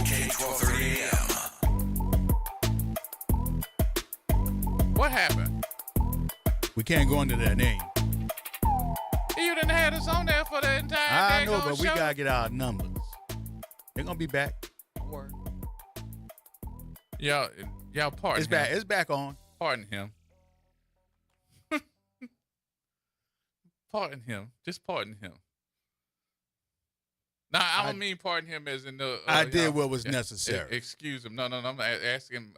WPK 1230 AM. What happened? We can't go into that name. You didn't have us on there for the entire I know, daggone but we show. got to get our numbers. They're going to be back. Don't worry. Y'all pardon It's him. back. It's back on. Pardon him. Pardon him. Just pardon him. Now, I don't mean pardon him as in the. I did what was necessary. Excuse him. No. I'm asking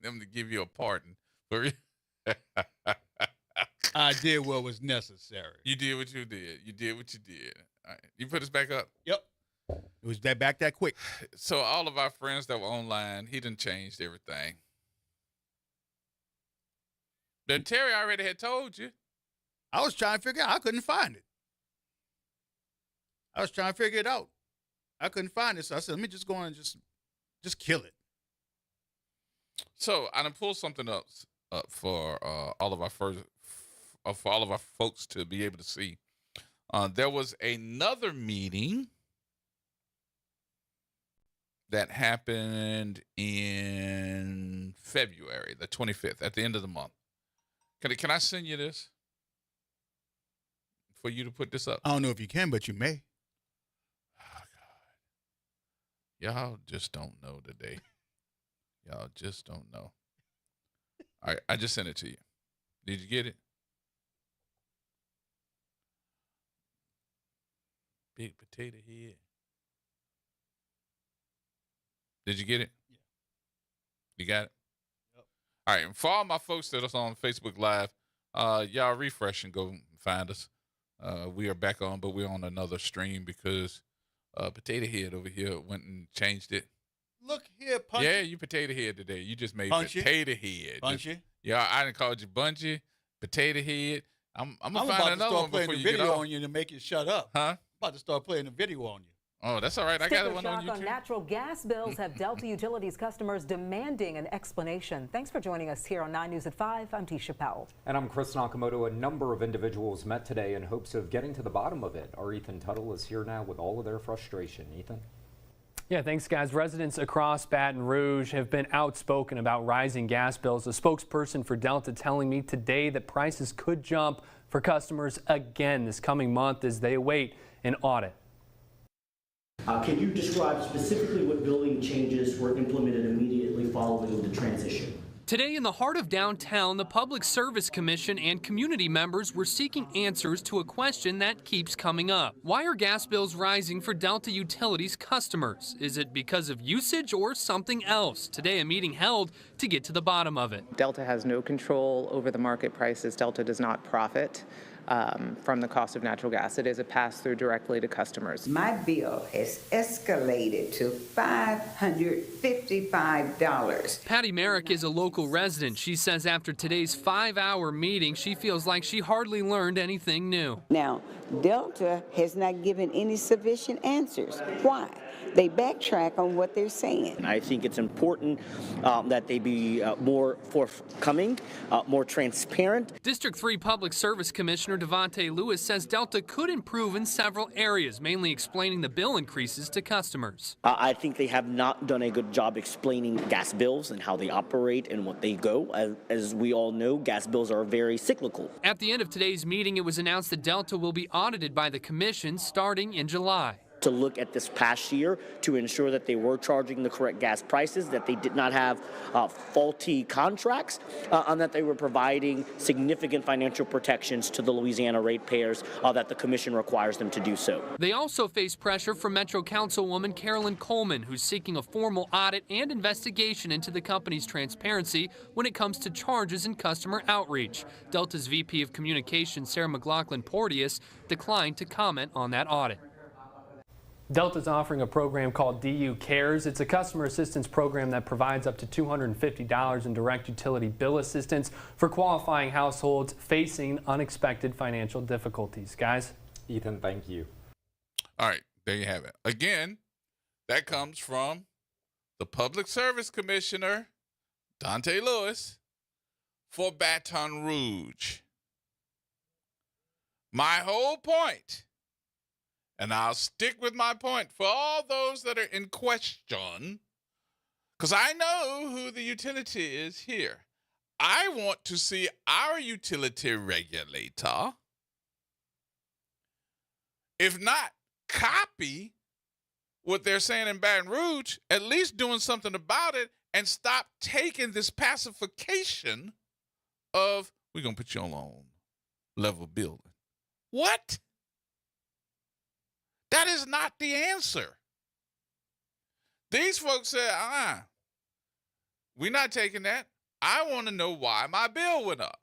them to give you a pardon. I did what was necessary. You did what you did. You did what you did. All right. You put us back up. Yep. It was back that quick. So all of our friends that were online, he done changed everything. The Terry already had told you. I was trying to figure out. I couldn't find it. I was trying to figure it out. I couldn't find it. So I said, let me just go and just kill it. So I done pulled something up for all of our folks to be able to see. There was another meeting that happened in February, the 25th, at the end of the month. Can I send you this for you to put this up? I don't know if you can, but you may. Oh, God. Y'all just don't know today. Y'all just don't know. All right, I just sent it to you. Did you get it? Big potato head. Did you get it? Yeah. You got it? Yep. All right, and for all my folks that are on Facebook Live, y'all refresh and go find us. We are back on, but we're on another stream because Potato Head over here went and changed it. Look here, Punchy. Yeah, you Potato Head today. You just made Punchy. Potato Head. Punchy. Yeah, I didn't call you Bunchy, Potato Head. I'm gonna I'm find about to another start one playing before the you get video off. on you to make you shut up. Huh? I'm about to start playing the video on you. Oh, that's all right. I got Sticker one on shock YouTube. on natural gas bills have Delta Utilities customers demanding an explanation. Thanks for joining us here on 9 News at 5. I'm Tisha Powell. And I'm Chris Nakamoto. A number of individuals met today in hopes of getting to the bottom of it. Our Ethan Tuttle is here now with all of their frustration. Ethan? Yeah, thanks, guys. Residents across Baton Rouge have been outspoken about rising gas bills. A spokesperson for Delta telling me today that prices could jump for customers again this coming month as they await an audit. Can you describe specifically what billing changes were implemented immediately following the transition? Today in the heart of downtown, the Public Service Commission and community members were seeking answers to a question that keeps coming up. Why are gas bills rising for Delta Utilities customers? Is it because of usage or something else? Today a meeting held to get to the bottom of it. Delta has no control over the market prices. Delta does not profit from the cost of natural gas. It is a pass-through directly to customers. My bill has escalated to $555. Patty Merrick is a local resident. She says after today's 5-hour meeting, she feels like she hardly learned anything new. Now, Delta has not given any sufficient answers. Why? They backtrack on what they're saying. I think it's important that they be more forthcoming, more transparent. District 3 Public Service Commissioner Devontae Lewis says Delta could improve in several areas, mainly explaining the bill increases to customers. I think they have not done a good job explaining gas bills and how they operate and what they go. As we all know, gas bills are very cyclical. At the end of today's meeting, it was announced that Delta will be audited by the commission starting in July. To look at this past year to ensure that they were charging the correct gas prices, that they did not have faulty contracts, and that they were providing significant financial protections to the Louisiana ratepayers that the commission requires them to do so. They also face pressure from Metro Councilwoman Carolyn Coleman, who's seeking a formal audit and investigation into the company's transparency when it comes to charges and customer outreach. Delta's VP of Communications, Sarah McLaughlin-Porteous, declined to comment on that audit. Delta's offering a program called DU Cares. It's a customer assistance program that provides up to $250 in direct utility bill assistance for qualifying households facing unexpected financial difficulties. Guys? Ethan, thank you. All right, there you have it. Again, that comes from the Public Service Commissioner, Dante Lewis, for Baton Rouge. My whole point And I'll stick with my point for all those that are in question, because I know who the utility is here. I want to see our utility regulator, if not copy what they're saying in Baton Rouge, at least doing something about it and stop taking this pacification of, we're going to put you on level building. What? That is not the answer. These folks said, we're not taking that. I want to know why my bill went up.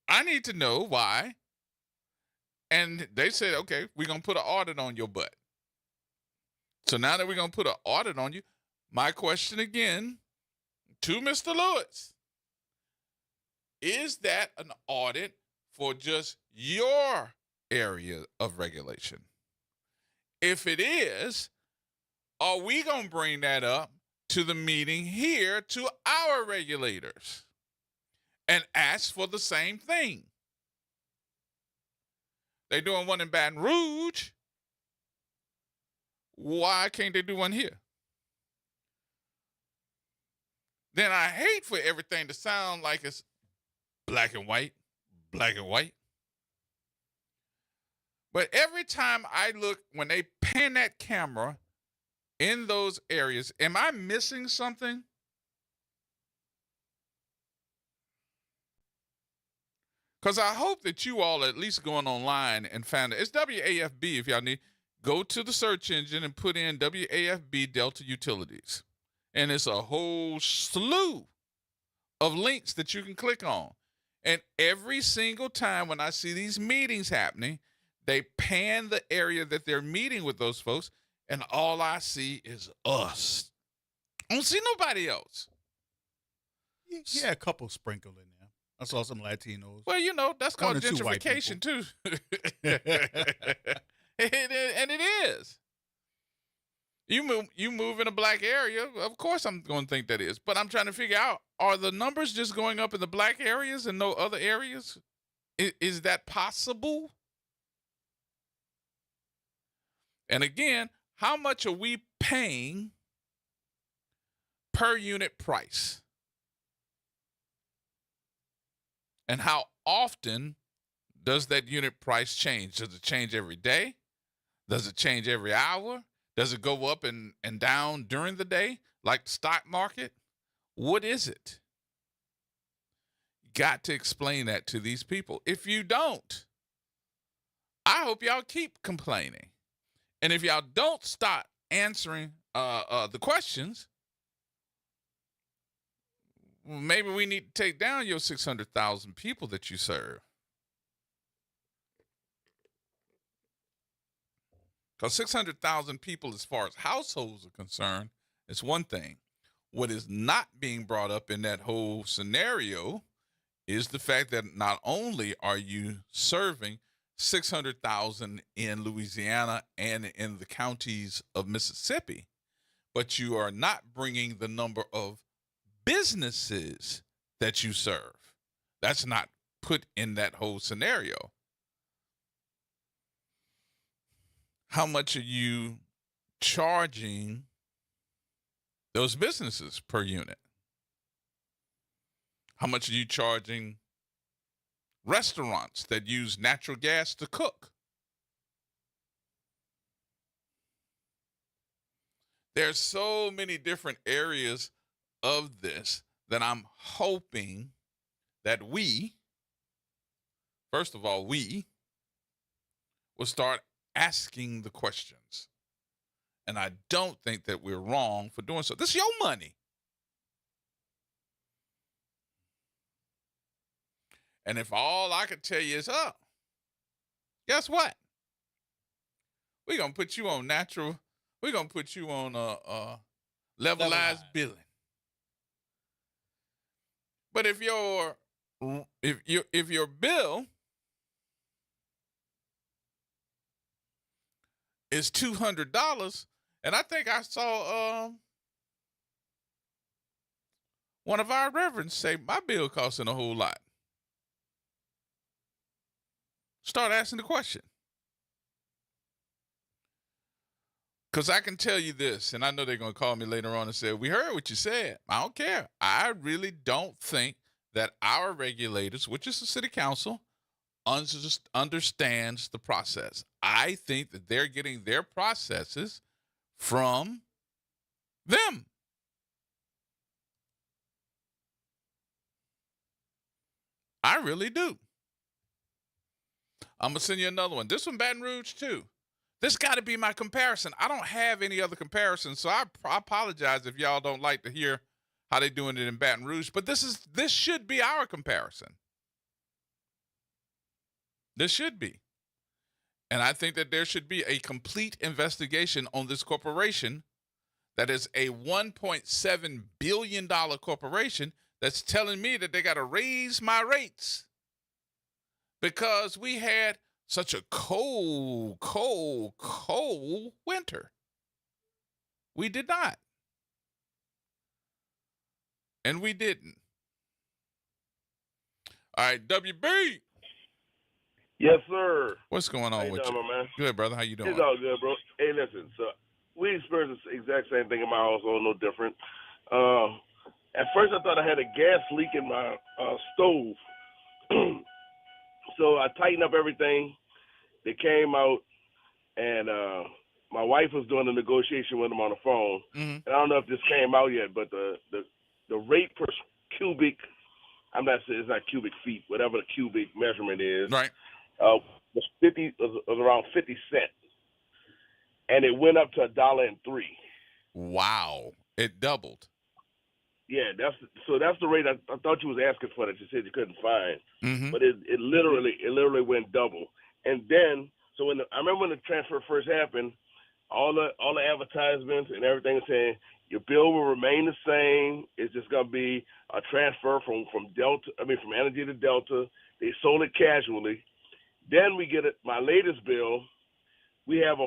I need to know why. And they said, okay, we're going to put an audit on your butt. So now that we're going to put an audit on you, my question again to Mr. Lewis, is that an audit for just your area of regulation? If it is, are we going to bring that up to the meeting here to our regulators and ask for the same thing? They're doing one in Baton Rouge. Why can't they do one here? Then I hate for everything to sound like it's black and white, black and white. But every time I look, when they pan that camera in those areas, am I missing something? Because I hope that you all are at least going online and found it. It's WAFB if y'all need. Go to the search engine and put in WAFB Delta Utilities. And it's a whole slew of links that you can click on. And every single time when I see these meetings happening, they pan the area that they're meeting with those folks, and all I see is us. I don't see nobody else. Yeah, a couple sprinkled in there. I saw some Latinos. Well, you know, that's called One or two white gentrification, too. And it is. You move in a black area, of course I'm going to think that is. But I'm trying to figure out, are the numbers just going up in the black areas and no other areas? Is that possible? And again, how much are we paying per unit price? And how often does that unit price change? Does it change every day? Does it change every hour? Does it go up and down during the day like the stock market? What is it? You got to explain that to these people. If you don't, I hope y'all keep complaining. And if y'all don't start answering the questions, maybe we need to take down your 600,000 people that you serve. Because 600,000 people, as far as households are concerned, is one thing. What is not being brought up in that whole scenario is the fact that not only are you serving 600,000 in Louisiana and in the counties of Mississippi, but you are not bringing the number of businesses that you serve. That's not put in that whole scenario. How much are you charging those businesses per unit? How much are you charging restaurants that use natural gas to cook? There's so many different areas of this that I'm hoping that we, first of all, we will start asking the questions. And I don't think that we're wrong for doing so. This is your money. And if all I could tell you is, guess what? We're going to put you on we're going to put you on levelized billing. But if your bill is $200, and I think I saw one of our reverends say my bill costing a whole lot. Start asking the question. Because I can tell you this, and I know they're going to call me later on and say, we heard what you said. I don't care. I really don't think that our regulators, which is the city council, understands the process. I think that they're getting their processes from them. I really do. I'm going to send you another one. This one, Baton Rouge, too. This got to be my comparison. I don't have any other comparison, so I apologize if y'all don't like to hear how they're doing it in Baton Rouge, but this should be our comparison. This should be. And I think that there should be a complete investigation on this corporation that is a $1.7 billion corporation that's telling me that they got to raise my rates because we had such a cold winter. We did not. And we didn't. All right, WB. Yes, sir. What's going on with you? My man? Good, brother. How you doing? It's all good, bro. Hey, listen. So we experienced the exact same thing in my household, no different. At first, I thought I had a gas leak in my stove. So I tightened up everything. They came out, and my wife was doing the negotiation with them on the phone. Mm-hmm. And I don't know if this came out yet, but the rate per cubic, I'm not saying it's not cubic feet, whatever the cubic measurement is, right, was around 50 cents, and it went up to $1.03. Wow, it doubled. Yeah, that's the rate I thought you was asking for that you said you couldn't find, mm-hmm. but it literally went double. And then so I remember when the transfer first happened, all the advertisements and everything saying your bill will remain the same. It's just gonna be a transfer from Energy to Delta. They sold it casually. Then we get my latest bill. We have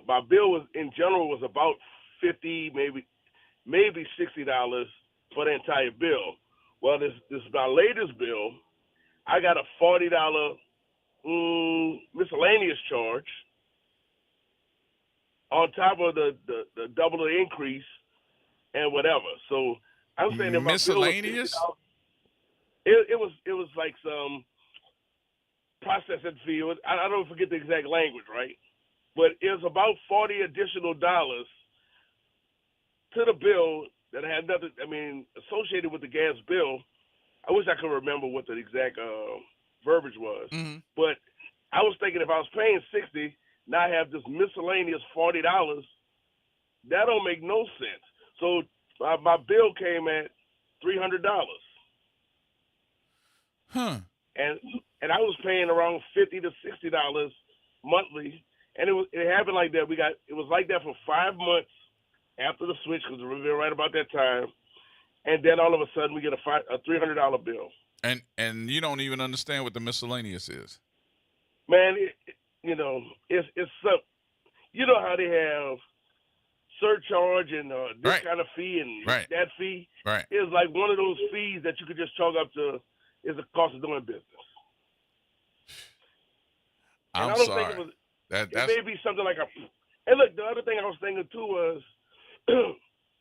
my bill was in general was about $50, maybe $60 for the entire bill. Well, this my latest bill. I got a $40 miscellaneous charge on top of the double the increase and whatever. So I'm saying that my miscellaneous. It was like some processing fee. I don't forget the exact language, right? But it was about $40 additional dollars to the bill that had nothing. Associated with the gas bill. I wish I could remember what the exact verbiage was. Mm-hmm. But I was thinking if I was paying $60, now I have this miscellaneous $40. That don't make no sense. So my bill came at $300. Huh. And I was paying around $50 to $60 monthly, and it happened like that. It was like that for 5 months after the switch, because we were right about that time, and then all of a sudden we get a $300 bill. And you don't even understand what the miscellaneous is. Man, it's some, how they have surcharge and this right. kind of fee and right. that fee. Right. It's like one of those fees that you could just chalk up to is the cost of doing business. I'm and I don't sorry. think That's... it may be something like And look, the other thing I was thinking too was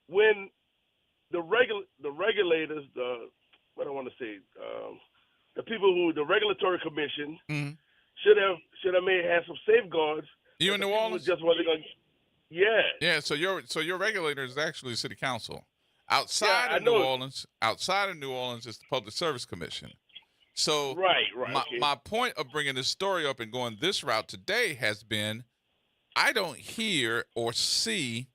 when the regulators, what I want to say, the people the regulatory commission mm-hmm. should have had some safeguards. You in New Orleans? Just wasn't going. Yeah. Yeah. So your regulator is actually the city council. Outside of New Orleans is the Public Service Commission. So right. My point of bringing this story up and going this route today has been, I don't hear or see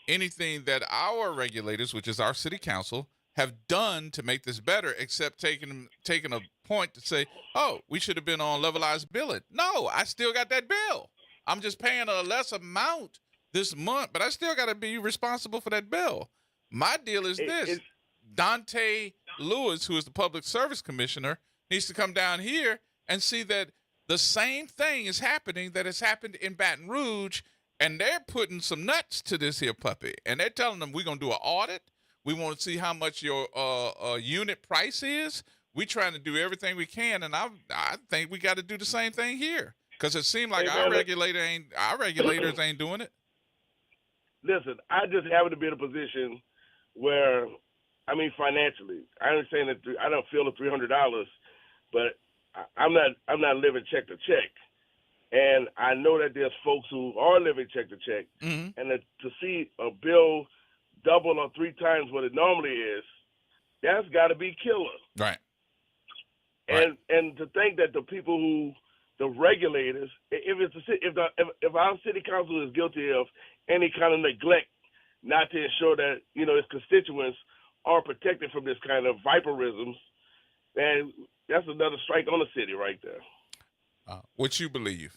anything that our regulators, which is our city council, have done to make this better, except taking a point to say, oh, we should have been on levelized billing. No, I still got that bill. I'm just paying a less amount this month, but I still got to be responsible for that bill. My deal is this. Dante Lewis, who is the public service commissioner, needs to come down here and see that the same thing is happening that has happened in Baton Rouge, and they're putting some nuts to this here puppy. And they're telling them, we're going to do an audit. We want to see how much your unit price is. we trying to do everything we can, and I think we got to do the same thing here because it seems like Hey, our man, regulators ain't doing it. Listen, I just happen to be in a position where, I mean, financially, I understand that I don't feel the $300, but I'm not living check to check, and I know that there's folks who are living check to check, Mm-hmm. and to see a bill double or 3 times what it normally is, that's got to be killer. Right. And to think that the people the regulators, if our city council is guilty of any kind of neglect not to ensure that, its constituents are protected from this kind of viperisms, then that's another strike on the city right there. What you believe?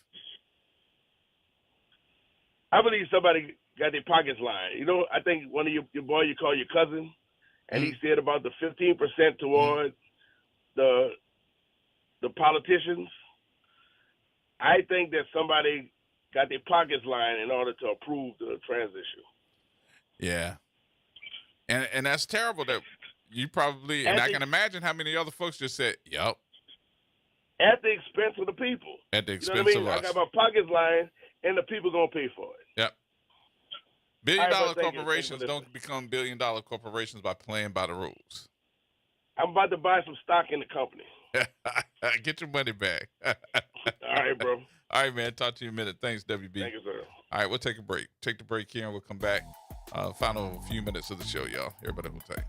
I believe somebody got their pockets lined. I think one of your boy you call your cousin, and he said about the 15% toward the politicians. I think that somebody got their pockets lined in order to approve the transition. Yeah. And that's terrible that you probably, and I can imagine how many other folks just said, yep. At the expense of the people. At the expense of us. I got my pockets lined, and the people going to pay for it. Yep. Billion-dollar Thank you corporations for don't become billion-dollar corporations by playing by the rules. I'm about to buy some stock in the company. Get your money back. All right, bro. All right, man. Talk to you in a minute. Thanks, WB. Thank you, sir. All right, we'll take a break. Take the break here, and we'll come back. Final few minutes of the show, y'all. Everybody will take.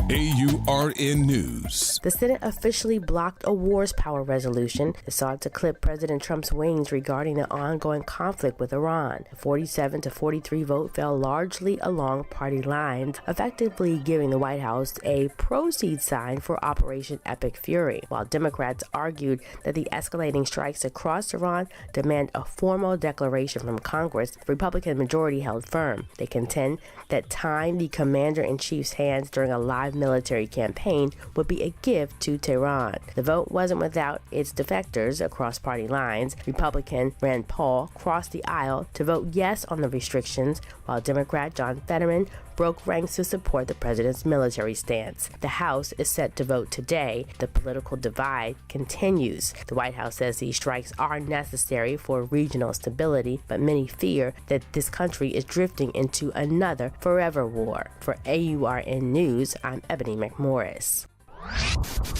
AURN News. The Senate officially blocked a wars power resolution that sought to clip President Trump's wings regarding the ongoing conflict with Iran. The 47-43 vote fell largely along party lines, effectively giving the White House a proceed sign for Operation Epic Fury, while Democrats argued that the escalating strikes across Iran demand a formal declaration from Congress. The Republican majority held firm. They contend that tying the commander-in-chief's hands during a live military campaign would be a gift to Tehran. The vote wasn't without its defectors across party lines. Republican Rand Paul crossed the aisle to vote yes on the restrictions, while Democrat John Fetterman broke ranks to support the president's military stance. The House is set to vote today. The political divide continues. The White House says these strikes are necessary for regional stability, but many fear that this country is drifting into another forever war. For AURN News, I'm Ebony McMorris.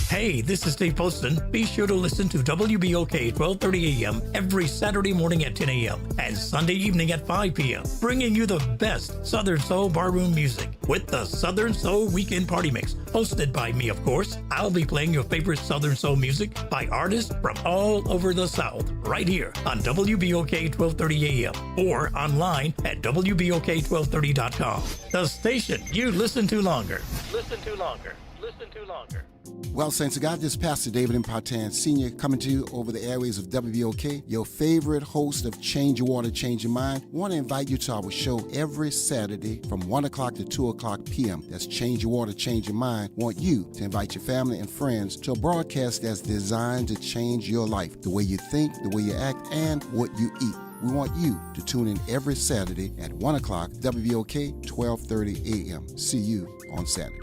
Hey, this is Steve Poston. Be sure to listen to WBOK 1230 a.m. every Saturday morning at 10 a.m. and Sunday evening at 5 p.m., bringing you the best Southern Soul barroom music with the Southern Soul Weekend Party Mix, hosted by me, of course. I'll be playing your favorite Southern Soul music by artists from all over the South, right here on WBOK 1230 a.m. or online at WBOK1230.com. The station you listen to longer. Listen to longer. Listen to longer. Well, Saints of God, this is Pastor David Impartan Sr. coming to you over the airways of WBOK, your favorite host of Change Your Water, Change Your Mind. I want to invite you to our show every Saturday from 1 o'clock to 2 o'clock p.m. That's Change Your Water, Change Your Mind. I want you to invite your family and friends to a broadcast that's designed to change your life, the way you think, the way you act, and what you eat. We want you to tune in every Saturday at 1 o'clock, WBOK, 1230 a.m. See you on Saturday.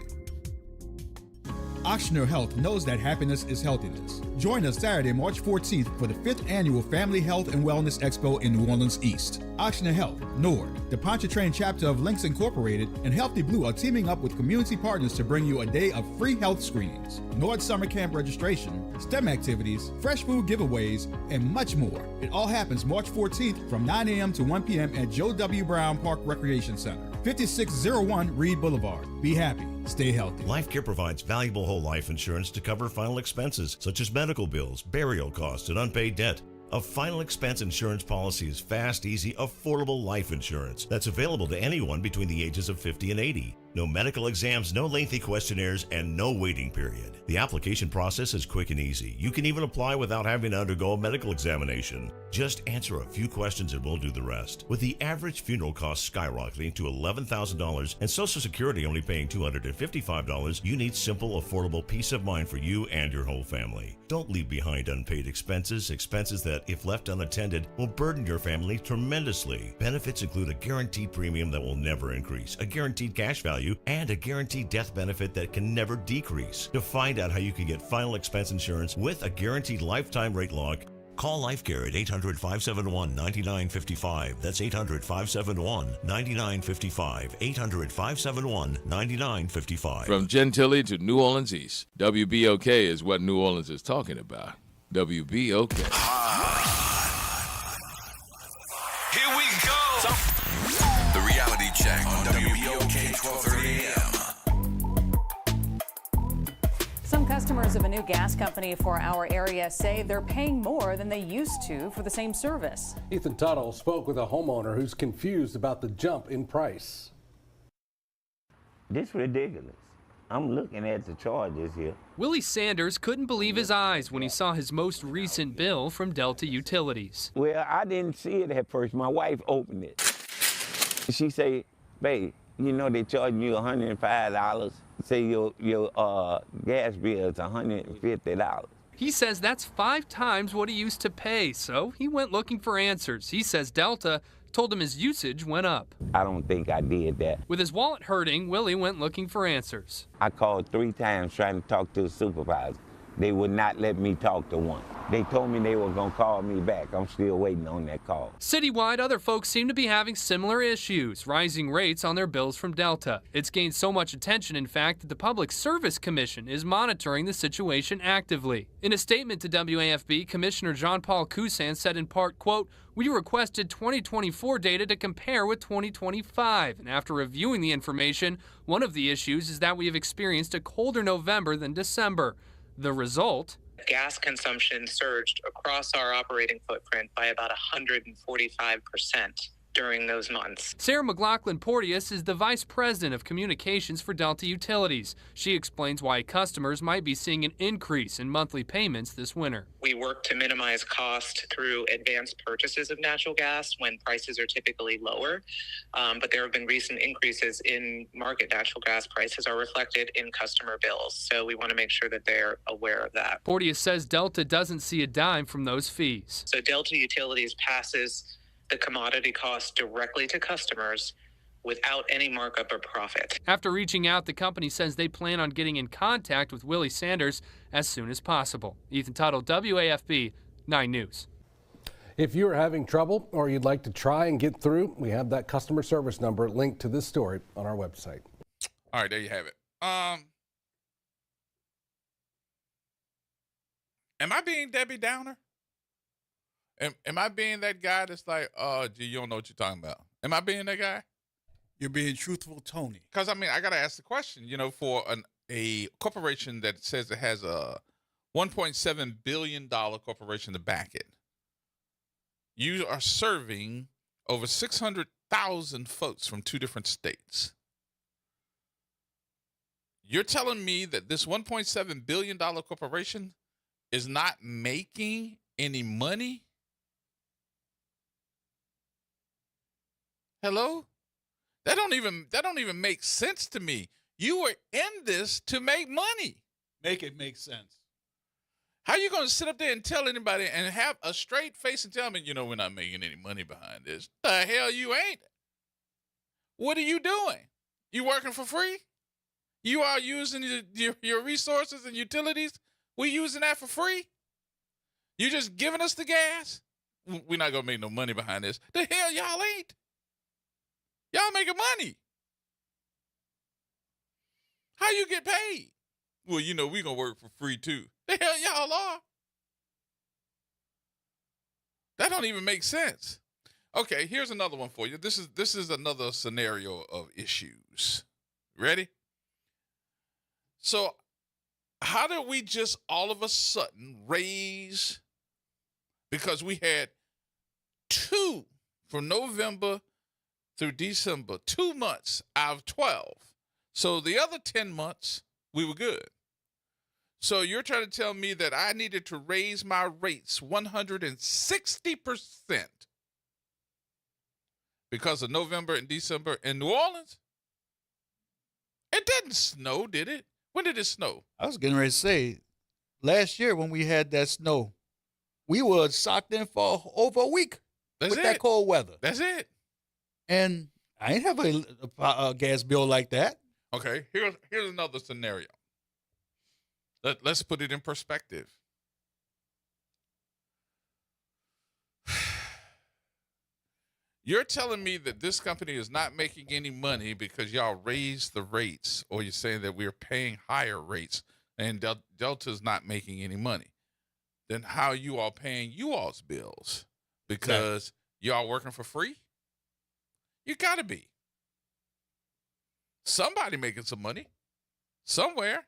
Ochsner Health knows that happiness is healthiness. Join us Saturday, March 14th for the 5th Annual Family Health and Wellness Expo in New Orleans East. Ochsner Health, NORD, the Pontchartrain chapter of Lynx Incorporated, and Healthy Blue are teaming up with community partners to bring you a day of free health screenings, NORD summer camp registration, STEM activities, fresh food giveaways, and much more. It all happens March 14th from 9 a.m. to 1 p.m. at Joe W. Brown Park Recreation Center, 5601 Reed Boulevard. Be happy. Stay healthy. LifeCare provides valuable whole life insurance to cover final expenses such as medical bills, burial costs, and unpaid debt. A final expense insurance policy is fast, easy, affordable life insurance that's available to anyone between the ages of 50 and 80. No medical exams, no lengthy questionnaires, and no waiting period. The application process is quick and easy. You can even apply without having to undergo a medical examination. Just answer a few questions and we'll do the rest. With the average funeral cost skyrocketing to $11,000 and Social Security only paying $255, you need simple, affordable peace of mind for you and your whole family. Don't leave behind unpaid expenses that, if left unattended, will burden your family tremendously. Benefits include a guaranteed premium that will never increase, a guaranteed cash value, and a guaranteed death benefit that can never decrease. To find out how you can get final expense insurance with a guaranteed lifetime rate lock, call LifeCare at 800-571-9955. That's 800-571-9955. 800-571-9955. From Gentilly to New Orleans East, WBOK is what New Orleans is talking about. WBOK. Here we go. The reality check on WBOK 1230 AM. Some customers of a new gas company for our area say they're paying more than they used to for the same service. Ethan Tuttle spoke with a homeowner who's confused about the jump in price. This is ridiculous. I'm looking at the charges here. Willie Sanders couldn't believe his eyes when he saw his most recent bill from Delta Utilities. Well, I didn't see it at first. My wife opened it. She said, babe, you know they charging you $105. Say your gas bill is $150. He says that's 5 times what he used to pay, so he went looking for answers. He says Delta told him his usage went up. I don't think I did that. With his wallet hurting, Willie went looking for answers. I called 3 times trying to talk to the supervisor. They would not let me talk to one. They told me they were going to call me back. I'm still waiting on that call. Citywide, other folks seem to be having similar issues, rising rates on their bills from Delta. It's gained so much attention, in fact, that the Public Service Commission is monitoring the situation actively. In a statement to WAFB, Commissioner Jean-Paul Cousin said in part, quote, "We requested 2024 data to compare with 2025, and after reviewing the information, one of the issues is that we have experienced a colder November than December. The result? Gas consumption surged across our operating footprint by about 145% during those months. Sarah McLaughlin-Porteous is the Vice President of Communications for Delta Utilities. She explains why customers might be seeing an increase in monthly payments this winter. We work to minimize cost through advanced purchases of natural gas when prices are typically lower, but there have been recent increases in market natural gas prices are reflected in customer bills, so we want to make sure that they're aware of that. Porteous says Delta doesn't see a dime from those fees. So Delta Utilities passes the commodity cost directly to customers without any markup or profit. After reaching out, the company says they plan on getting in contact with Willie Sanders as soon as possible. Ethan Tuttle, WAFB 9 News. If you're having trouble or you'd like to try and get through, we have that customer service number linked to this story on our website. All right, there you have it. Am I being Debbie Downer? Am I being that guy that's like, oh, gee, you don't know what you're talking about? Am I being that guy? You're being truthful, Tony. Because, I mean, I got to ask the question, you know, for a corporation that says it has a $1.7 billion corporation to back it, you are serving over 600,000 folks from 2 different states. You're telling me that this $1.7 billion corporation is not making any money? Hello? That don't even make sense to me. You were in this to make money. Make it make sense. How you going to sit up there and tell anybody and have a straight face and tell me, you know, we're not making any money behind this? The hell you ain't. What are you doing? You working for free? You are using your resources and utilities? We using that for free? You just giving us the gas? We're not going to make no money behind this. The hell y'all ain't. Y'all making money. How you get paid? Well, you know, we going to work for free too. The hell y'all are. That don't even make sense. Okay, here's another one for you. This is another scenario of issues. Ready? So, how did we just all of a sudden raise, because we had 2 from November through December, 2 months out of 12. So the other 10 months, we were good. So you're trying to tell me that I needed to raise my rates 160% because of November and December in New Orleans? It didn't snow, did it? When did it snow? I was getting ready to say, last year when we had that snow, we were socked in for over a week with that cold weather. That's it. And I ain't have a gas bill like that. Okay, here's another scenario. Let's put it in perspective. You're telling me that this company is not making any money because y'all raised the rates, or you're saying that we're paying higher rates and Delta's not making any money. Then how are you all paying you all's bills? Because y'all working for free? You got to be. Somebody making some money somewhere.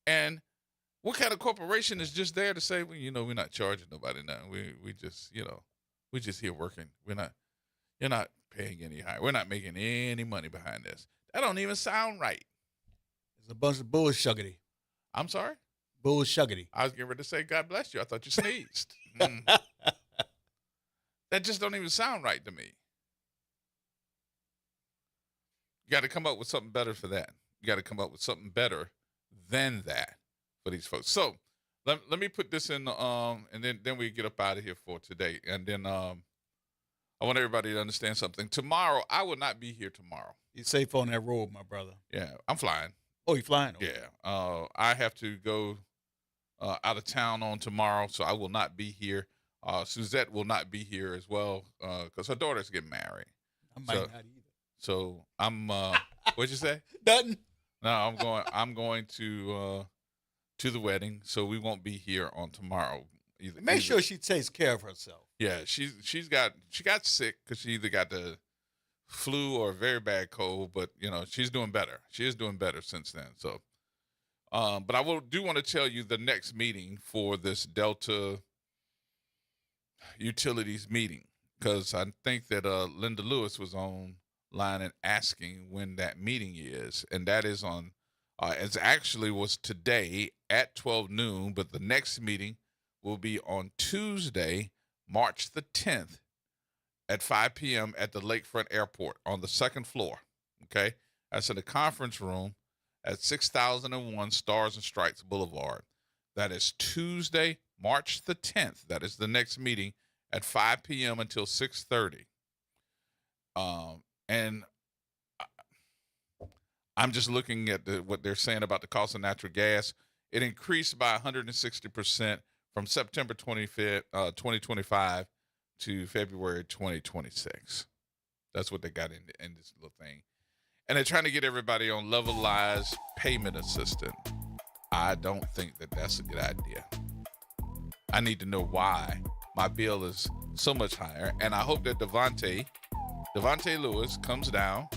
And what kind of corporation is just there to say, well, we're not charging nobody now. We just, we just here working. You're not paying any higher. We're not making any money behind this. That don't even sound right. It's a bunch of bullshuggity. I'm sorry? Bullshuggity. I was getting ready to say, God bless you. I thought you sneezed. That just don't even sound right to me. You got to come up with something better for that. You got to come up with something better than that for these folks. So let me put this in, and then we get up out of here for today. And then I want everybody to understand something. Tomorrow, I will not be here tomorrow. You're safe on that road, my brother. Yeah, I'm flying. Oh, you're flying? Okay. Yeah. I have to go out of town on tomorrow, so I will not be here. Suzette will not be here as well because her daughter's getting married. I might not either. So I'm. What'd you say? Nothing. No, I'm going to the wedding, so we won't be here on tomorrow. Make sure she takes care of herself. Yeah, she got sick because she either got the flu or a very bad cold, but she's doing better. She is doing better since then. So, but I do want to tell you the next meeting for this Delta Utilities meeting, because I think that Linda Lewis was online and asking when that meeting is, and that is on. It actually was today at 12 noon, but the next meeting will be on Tuesday, March the 10th at 5 p.m. at the Lakefront Airport on the second floor. Okay, that's in the conference room at 6001 Stars and Stripes Boulevard. That is Tuesday, March the 10th. That is the next meeting at 5 p.m. until 6:30. And I'm just looking at what they're saying about the cost of natural gas. It increased by 160% from September 25th, 2025 to February 2026. That's what they got in this little thing. And they're trying to get everybody on levelized payment assistance. I don't think that that's a good idea. I need to know why my bill is so much higher. And I hope that Devontae Lewis comes down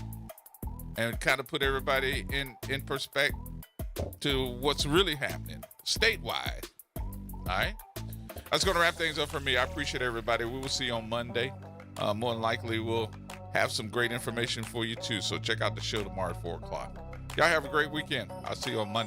and kind of put everybody in perspective to what's really happening statewide. All right? That's going to wrap things up for me. I appreciate everybody. We will see you on Monday. More than likely, we'll have some great information for you, too. So check out the show tomorrow at 4 o'clock. Y'all have a great weekend. I'll see you on Monday.